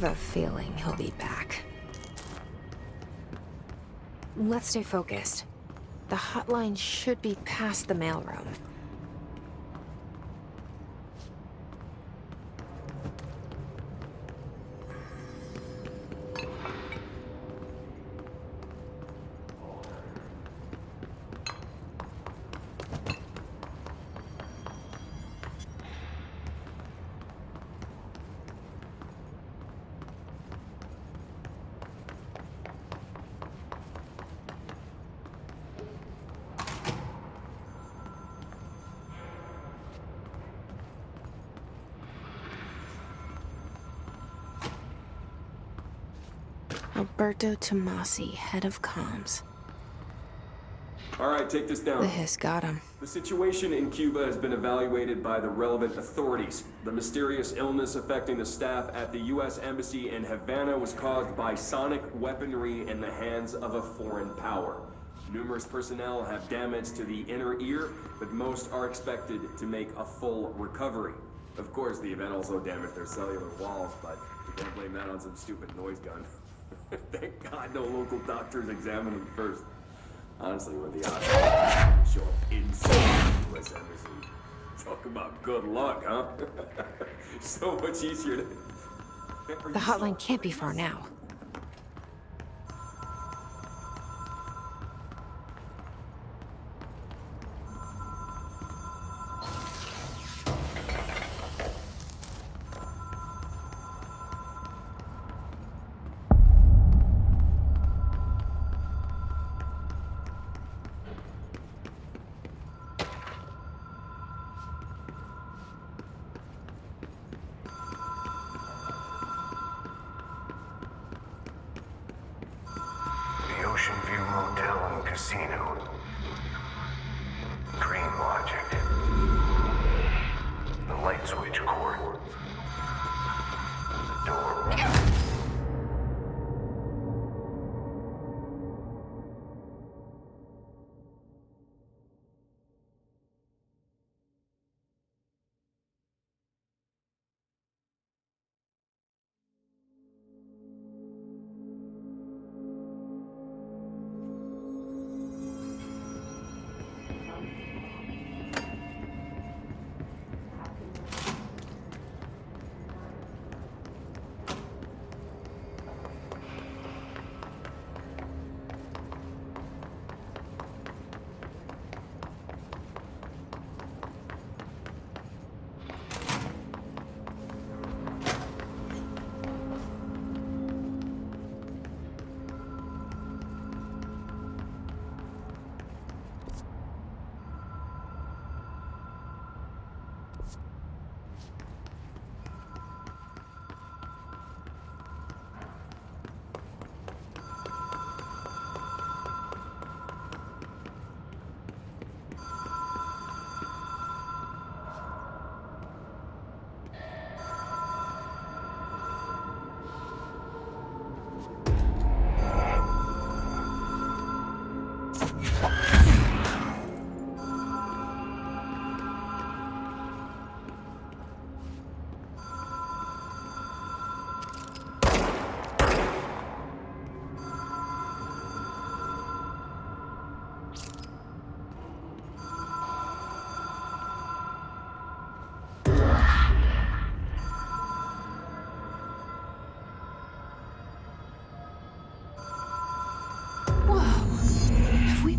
a feeling he'll be back. Let's stay focused. The hotline should be past the mailroom. Alberto Tomasi, head of comms. All right, take this down. The hiss got him. The situation in Cuba has been evaluated by the relevant authorities. The mysterious illness affecting the staff at the U.S. Embassy in Havana was caused by sonic weaponry in the hands of a foreign power. Numerous personnel have damage to the inner ear, but most are expected to make a full recovery. Of course, the event also damaged their cellular walls, but we can't blame that on some stupid noise gun. Thank God no local doctors examined them first. Honestly, with the odds show up inside the U.S. Embassy. Talk about good luck, huh? So much easier to... The hotline can't be far now. Ocean View Motel and Casino. Dream Logic. The light switch cord. The door.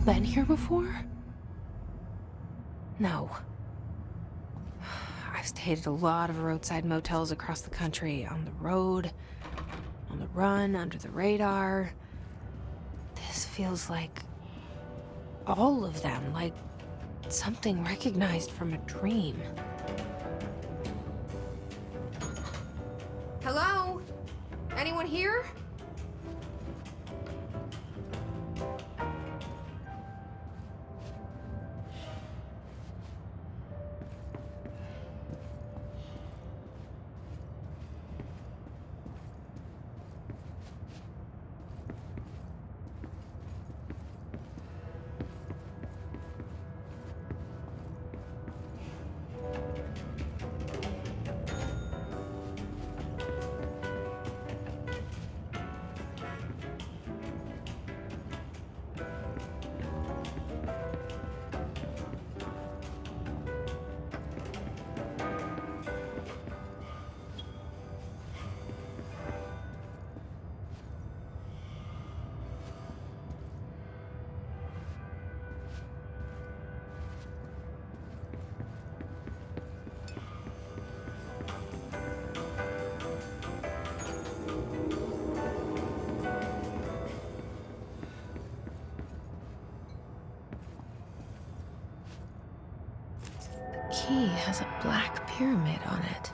Been here before? No. I've stayed at a lot of roadside motels across the country, on the road, on the run, under the radar. This feels like all of them, like something recognized from a dream. Hello? Anyone here? key has a black pyramid on it.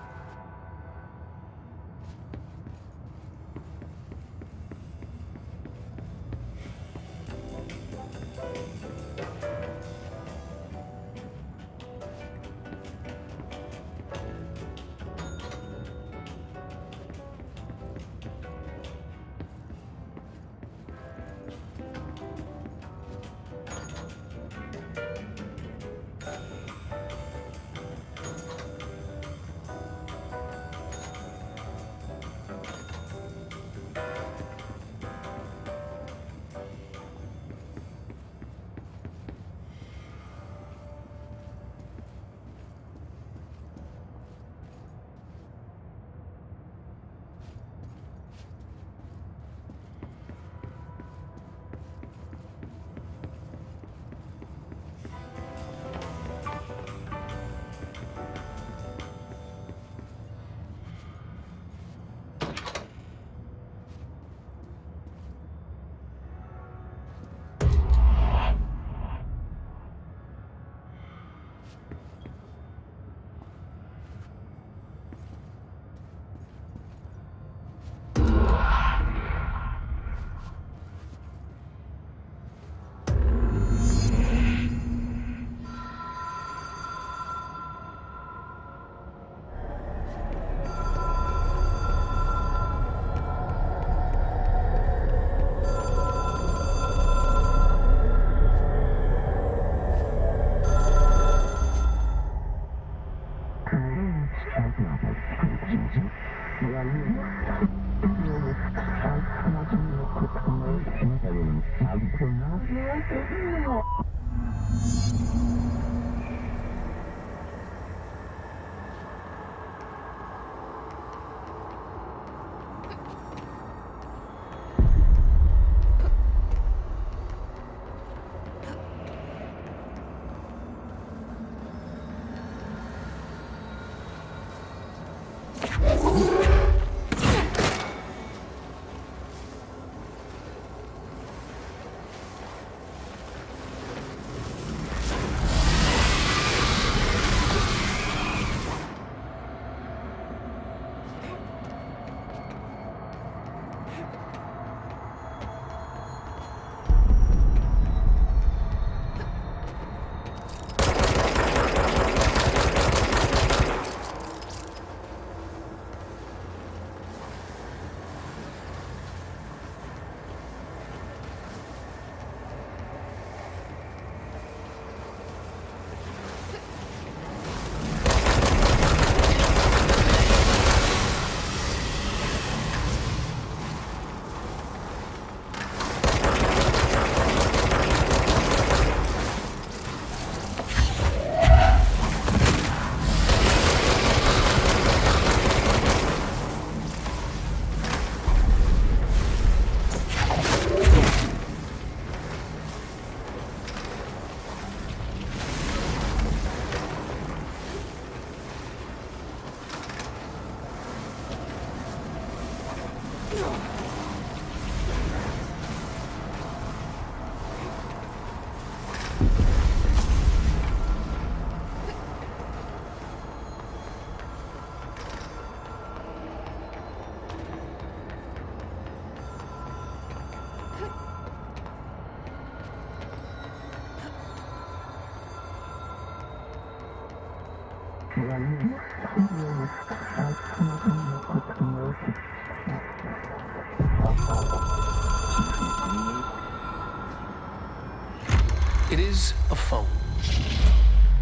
It is a phone.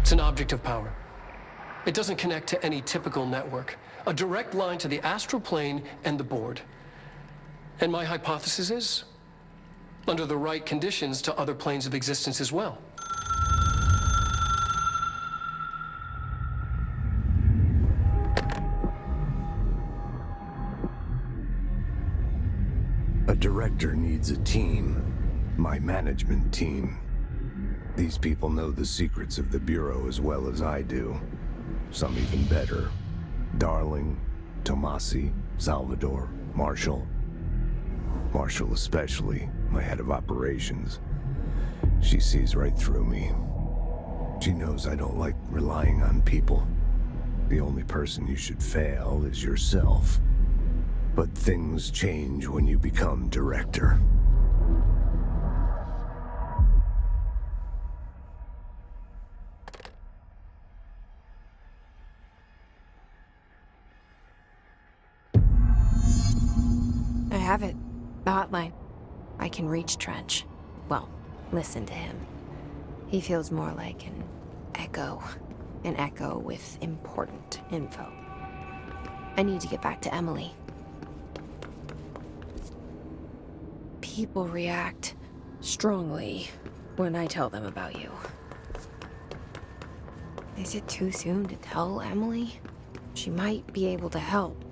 It's an object of power. It doesn't connect to any typical network. A direct line to the astral plane and the board. And my hypothesis is, under the right conditions, to other planes of existence as well. A director needs a team. My management team. These people know the secrets of the Bureau as well as I do. Some even better. Darling, Tomasi, Salvador, Marshall. Marshall especially, my head of operations. She sees right through me. She knows I don't like relying on people. The only person you should fail is yourself. But things change when you become director. I have it. The hotline. I can reach Trench. Well, listen to him. He feels more like an echo. An echo with important info. I need to get back to Emily. People react strongly when I tell them about you. Is it too soon to tell Emily? She might be able to help.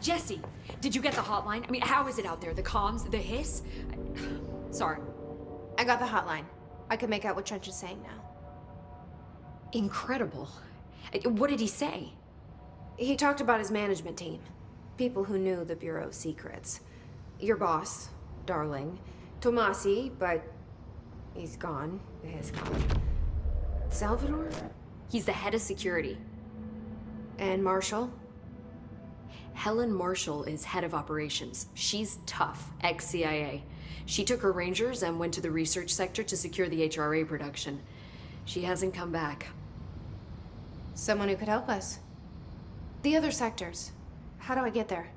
Jesse, did you get the hotline? I mean, how is it out there? The comms, the hiss? Sorry. I got the hotline. I can make out what Trench is saying now. Incredible. What did he say? He talked about his management team. People who knew the Bureau's secrets. Your boss, Darling. Tomasi, but he's gone. His gone. Salvador? He's the head of security. And Marshall? Helen Marshall is head of operations. She's tough, ex-CIA. She took her Rangers and went to the research sector to secure the HRA production. She hasn't come back. Someone who could help us. The other sectors. How do I get there?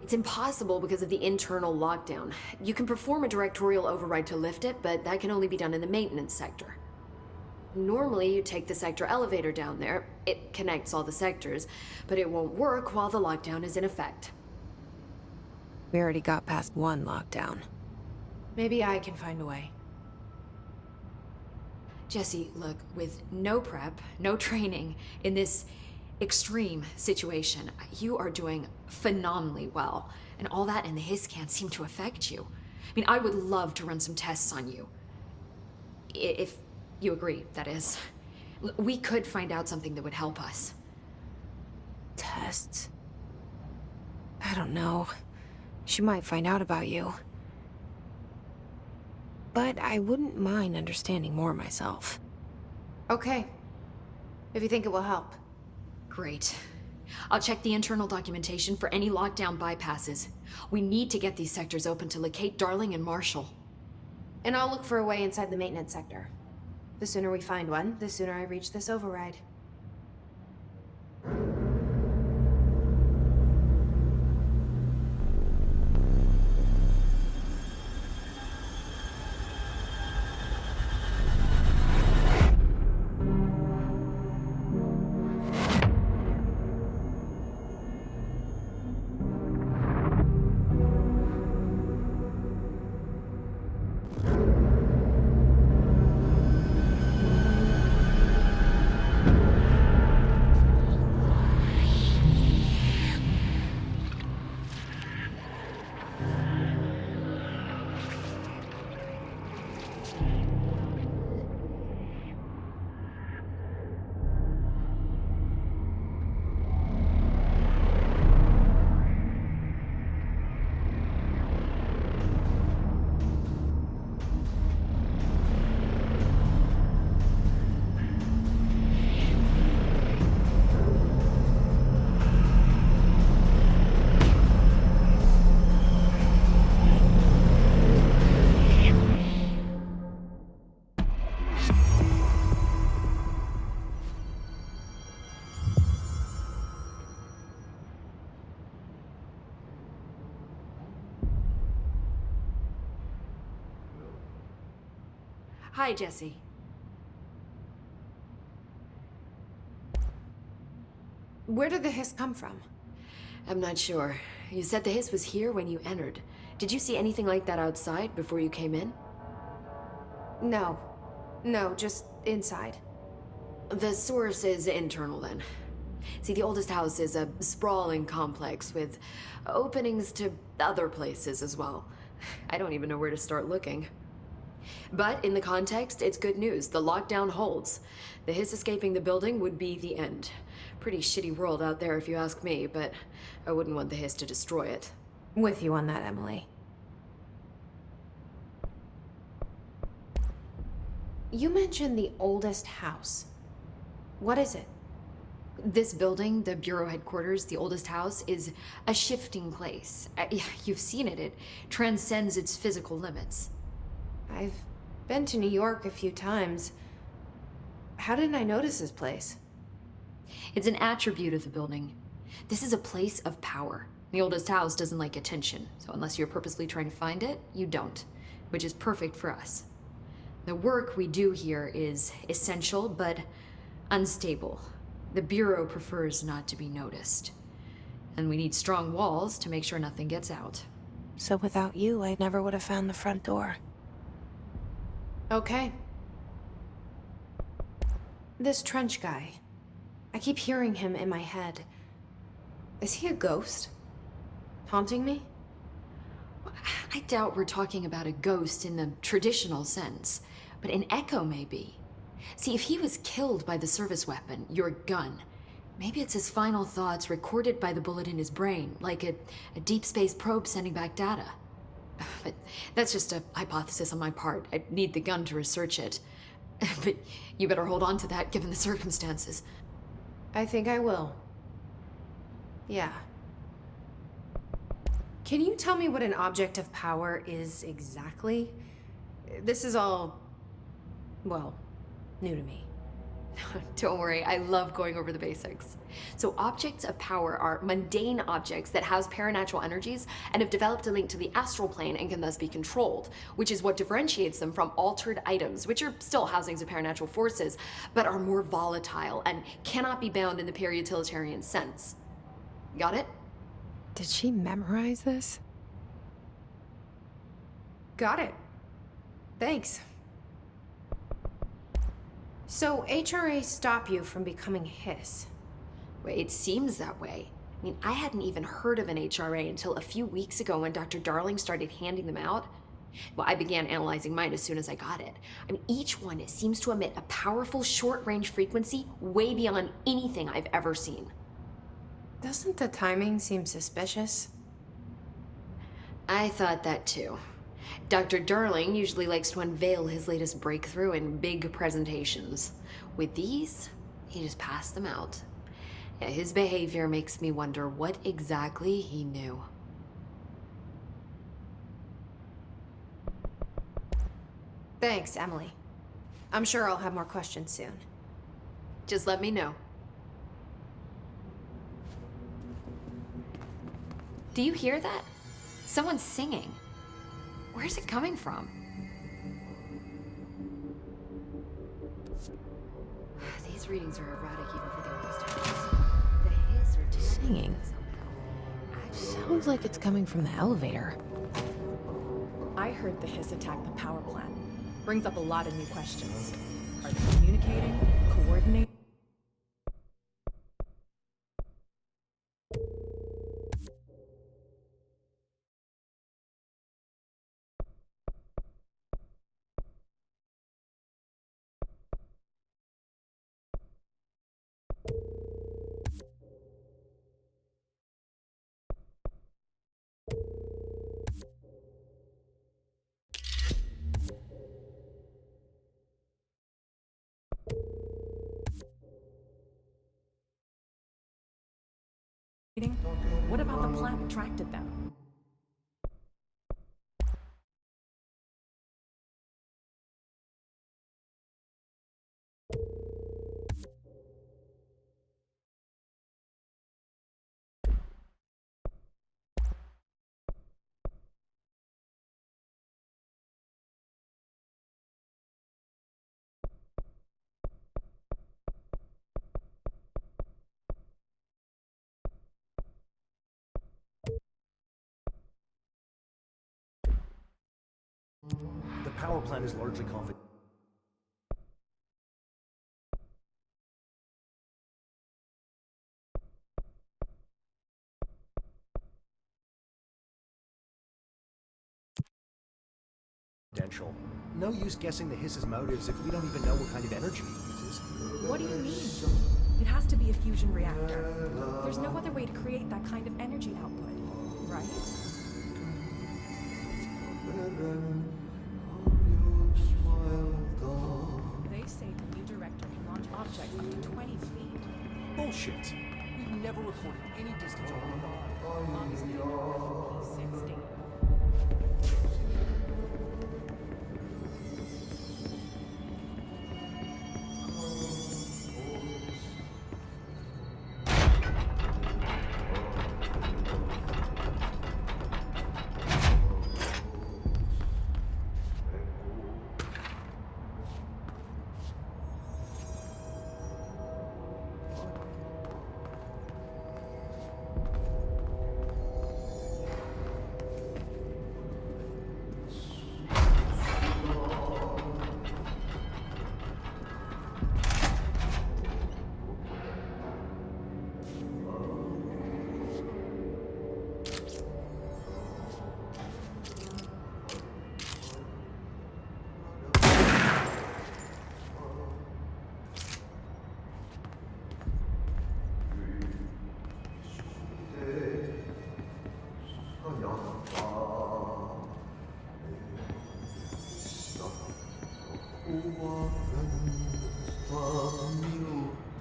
It's impossible because of the internal lockdown. You can perform a directorial override to lift it, but that can only be done in the maintenance sector. Normally, you take the sector elevator down there. It connects all the sectors, but it won't work while the lockdown is in effect. We already got past one lockdown. Maybe I can find a way. Jesse, look, with no prep, no training, in this extreme situation, you are doing phenomenally well. And all that and the hiss can't seem to affect you. I mean, I would love to run some tests on you. If you agree, that is. We could find out something that would help us. Tests? I don't know. She might find out about you. But I wouldn't mind understanding more myself. Okay. If you think it will help. Great. I'll check the internal documentation for any lockdown bypasses. We need to get these sectors open to locate Darling and Marshall. And I'll look for a way inside the maintenance sector. The sooner we find one, the sooner I reach this override. Hi, Jesse. Where did the hiss come from? I'm not sure. You said the hiss was here when you entered. Did you see anything like that outside before you came in? No. No, just inside. The source is internal then. See, the oldest house is a sprawling complex with openings to other places as well. I don't even know where to start looking. But in the context, it's good news. The lockdown holds. The hiss escaping the building would be the end. Pretty shitty world out there if you ask me, but I wouldn't want the hiss to destroy it. With you on that, Emily. You mentioned the oldest house. What is it? This building, the Bureau headquarters, the oldest house, is a shifting place. Yeah, you've seen it. It transcends its physical limits. I've been to New York a few times. How didn't I notice this place? It's an attribute of the building. This is a place of power. The oldest house doesn't like attention, so unless you're purposely trying to find it, you don't, which is perfect for us. The work we do here is essential, but unstable. The Bureau prefers not to be noticed. And we need strong walls to make sure nothing gets out. So without you, I never would have found the front door. Okay. This Trench guy. I keep hearing him in my head. Is he a ghost? Haunting me? I doubt we're talking about a ghost in the traditional sense, but an echo maybe. See, if he was killed by the service weapon, your gun, maybe it's his final thoughts recorded by the bullet in his brain, like a deep space probe sending back data. But that's just a hypothesis on my part. I'd need the gun to research it. But you better hold on to that given the circumstances. I think I will. Yeah. Can you tell me what an object of power is exactly? This is all, well, new to me. Don't worry, I love going over the basics. So objects of power are mundane objects that house paranatural energies and have developed a link to the astral plane and can thus be controlled, which is what differentiates them from altered items, which are still housings of paranatural forces, but are more volatile and cannot be bound in the peri-utilitarian sense. Got it? Did she memorize this? Got it. Thanks. So HRA stop you from becoming Hiss? Well, it seems that way. I mean, I hadn't even heard of an HRA until a few weeks ago when Dr. Darling started handing them out. Well, I began analyzing mine as soon as I got it. I mean, each one seems to emit a powerful short-range frequency way beyond anything I've ever seen. Doesn't the timing seem suspicious? I thought that too. Dr. Darling usually likes to unveil his latest breakthrough in big presentations. With these, he just passed them out. Yeah, his behavior makes me wonder what exactly he knew. Thanks, Emily. I'm sure I'll have more questions soon. Just let me know. Do you hear that? Someone's singing. Where's it coming from? These readings are erratic even for the oldest house. The hiss are Singing? Sounds like it's coming from the elevator. I heard the hiss attack the power plant. Brings up a lot of new questions. Are they communicating? Coordinating? What about the plant attracted them? power plant is largely confidential. No use guessing the hiss's motives if we don't even know what kind of energy he uses. What do you mean? It has to be a fusion reactor. There's no other way to create that kind of energy output, right? They say the new director can launch objects up to 20 feet. Bullshit. We've never recorded any distance over the Obviously, 60.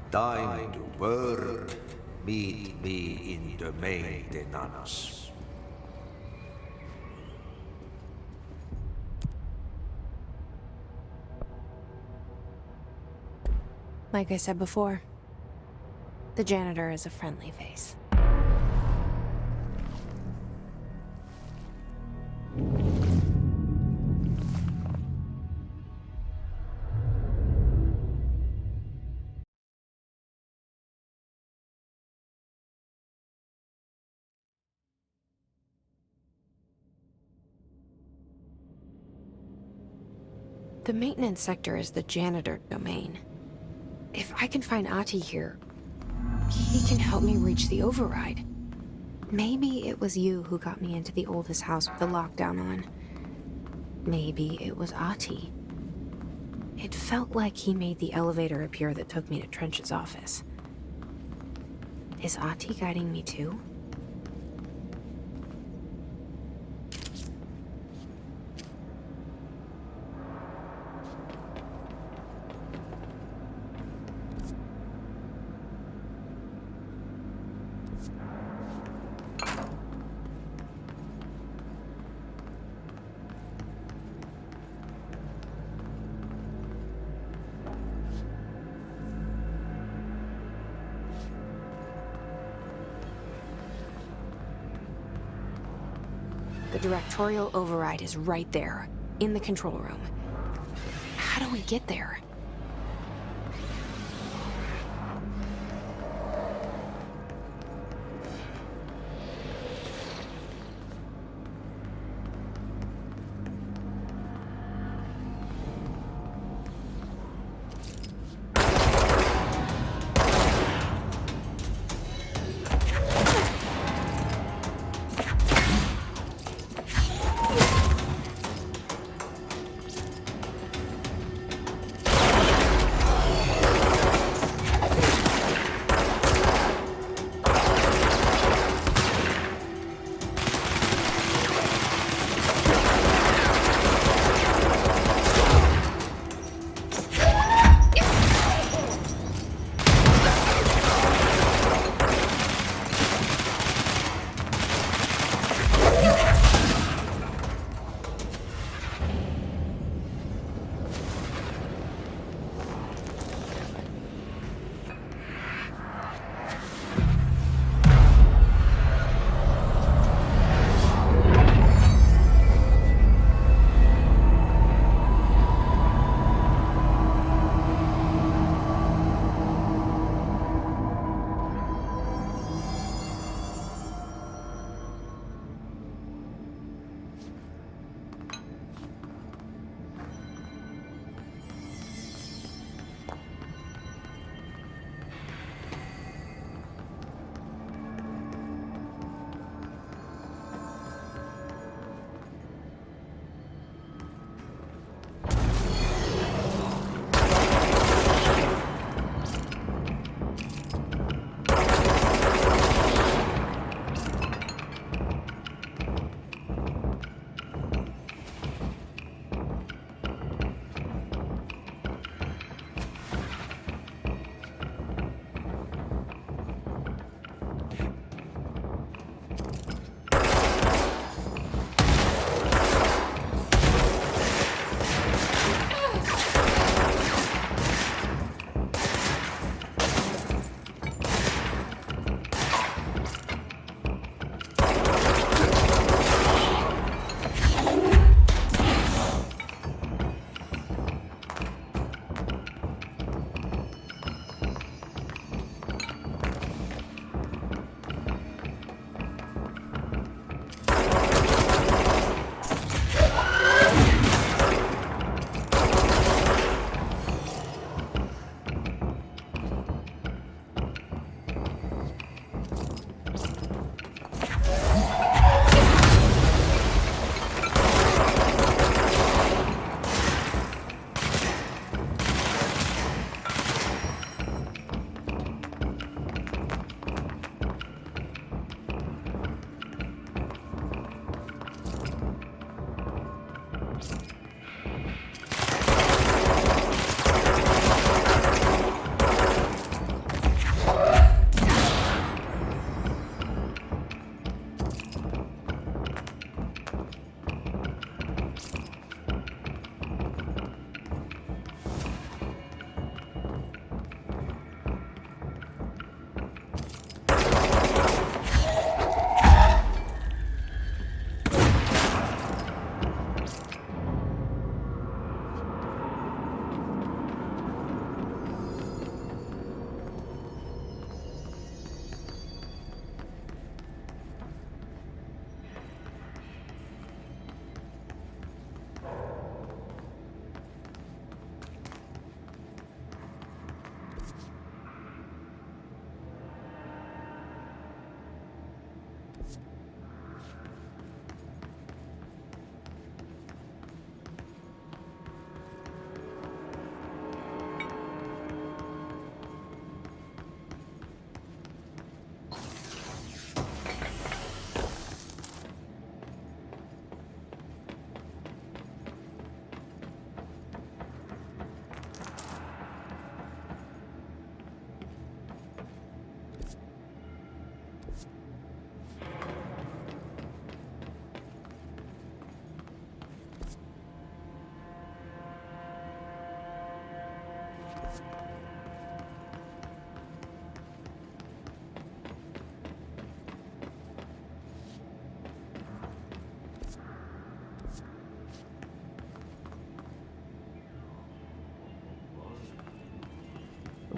Time to work. Meet me in the maintenance. Like I said before, the janitor is a friendly face. The maintenance sector is the janitor domain. If I can find Ahti here, he can help me reach the override. Maybe it was you who got me into the oldest house with the lockdown on. Maybe it was Ahti. It felt like he made the elevator appear that took me to Trench's office. Is Ahti guiding me too? The directorial override is right there, in the control room. How do we get there?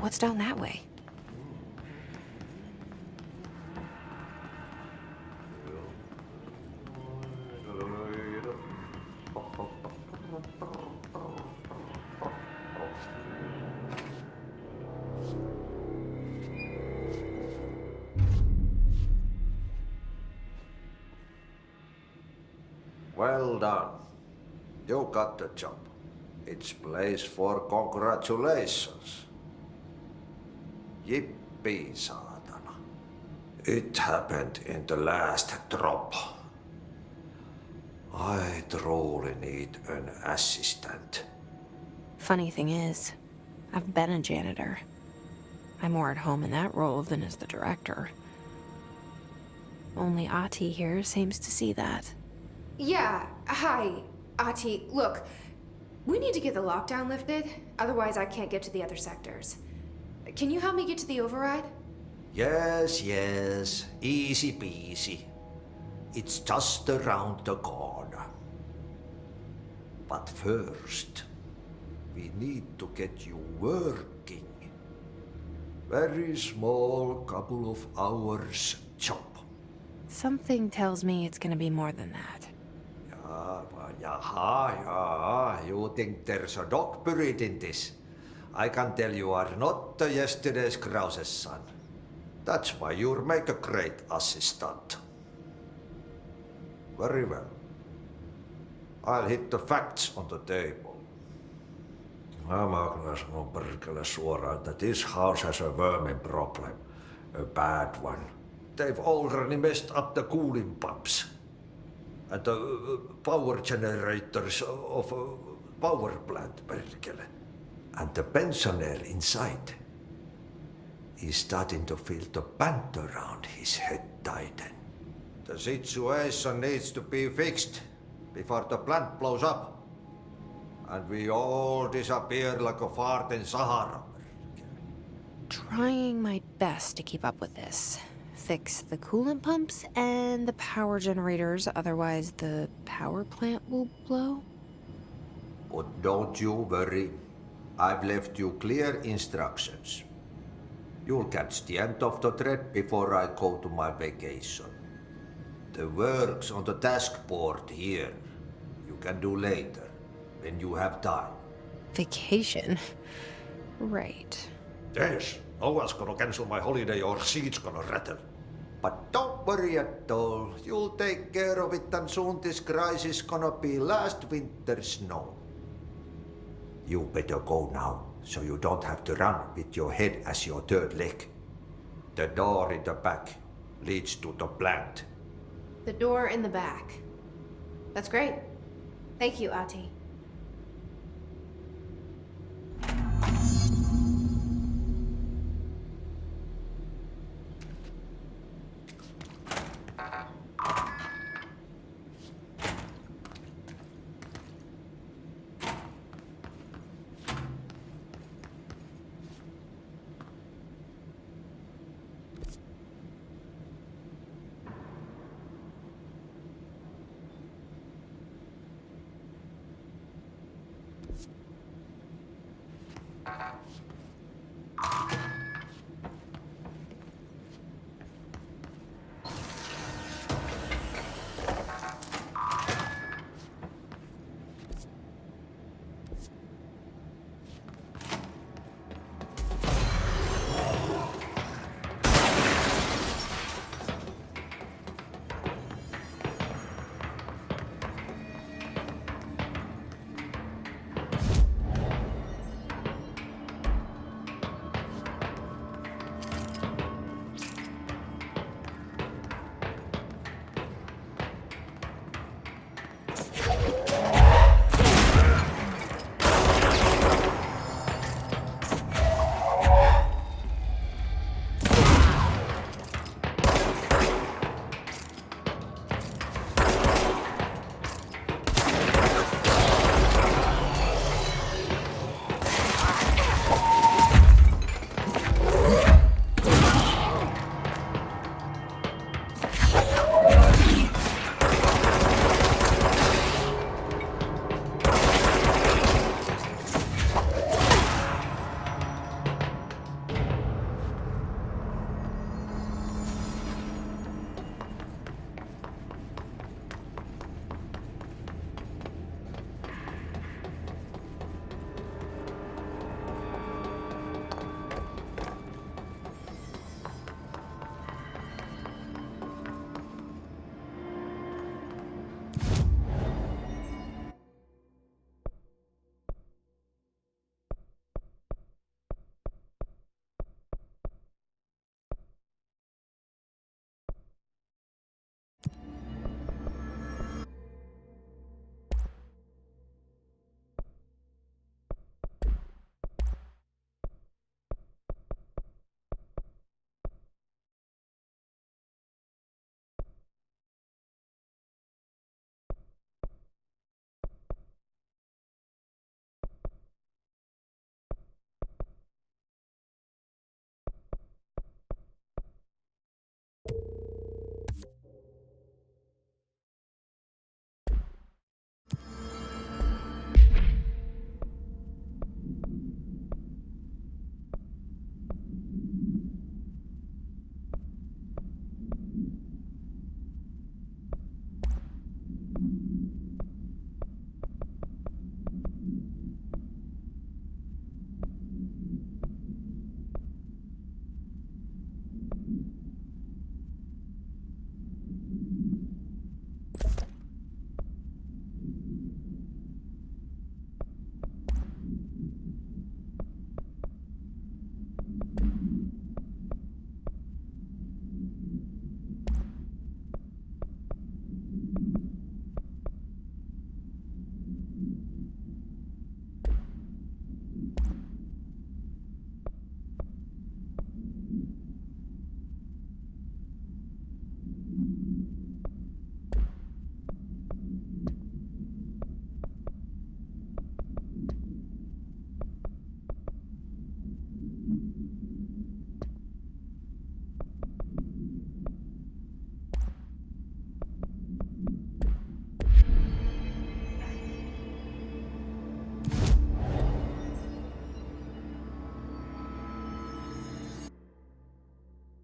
What's down that way? Well done. You got the job. It's place for congratulations. Yippee, saatana. It happened in the last drop. I truly need an assistant. Funny thing is, I've been a janitor. I'm more at home in that role than as the director. Only Ati here seems to see that. Yeah, hi, Ati. Look, we need to get the lockdown lifted, otherwise I can't get to the other sectors. Can you help me get to the override? Yes, yes. Easy peasy. It's just around the corner. But first, we need to get you working. Very small, couple of hours job. Something tells me it's gonna be more than that. Yeah. You think there's a dog buried in this? I can tell you are not yesterday's Krause's son. That's why you'll make a great assistant. Very well. I'll hit the facts on the table. Mä kyllä sanon perkele suoraan, that this house has a vermin problem. A bad one. They've already messed up the cooling pumps. And the power generators of a power plant, perkele. And the pensioner inside. He's starting to feel the band around his head tighten. The situation needs to be fixed before the plant blows up. And we all disappear like a fart in Sahara. Trying my best to keep up with this. Fix the coolant pumps and the power generators, otherwise the power plant will blow. But don't you worry. I've left you clear instructions. You'll catch the end of the thread before I go to my vacation. The work's on the task board here. You can do later, when you have time. Vacation? Right. Yes, no one's gonna cancel my holiday or seat's gonna rattle. But don't worry at all. You'll take care of it and soon this crisis gonna be last winter's snow. You better go now, so you don't have to run with your head as your third leg. The door in the back leads to the plant. The door in the back. That's great. Thank you, Ati.